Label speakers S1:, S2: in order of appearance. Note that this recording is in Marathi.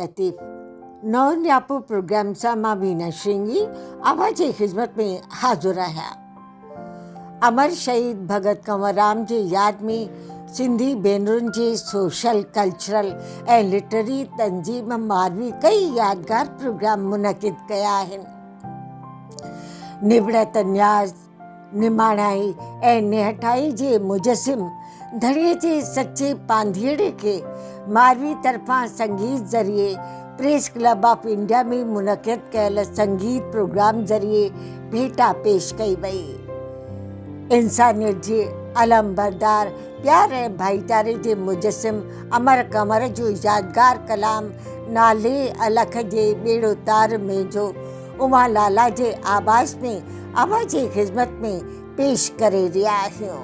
S1: लतीफ़ नौ न्यापो प्रोग्राम सां मां बीना श्रृंगी आवाज़ जी ख़िदमत में हाज़ुर आहियां। अमर शहीद भगत कंवरराम जी याद में सिंधी भेनरुनि जे सोशल कल्चरल ऐं लिटरेरी तंज़ीम मारवी कई यादगार प्रोग्राम मुनक़िद कया आहिनि। निबड़त न्याज़, निमाणाई ऐं निहठाई जे मुजस्सिम धड़ीअ जे सचे पांधीअड़े खे मारवी तरफ़ां संगीत ज़रिए प्रेस क्लब ऑफ इंडिया में मुनक़िद कयल संगीत प्रोग्राम ज़रिए भेटा पेश कई वई। इंसानियत जे अलम बरदार प्यार ऐं भाईचारे जे मुजस्सिम अमर कंवर जो यादगार कलाम नाले अलख जे ॿेड़ो तार में जो उमा लाला जे आवाज़ में आवाज़ जी ख़िदमत में पेश करे रहिया आहियूं।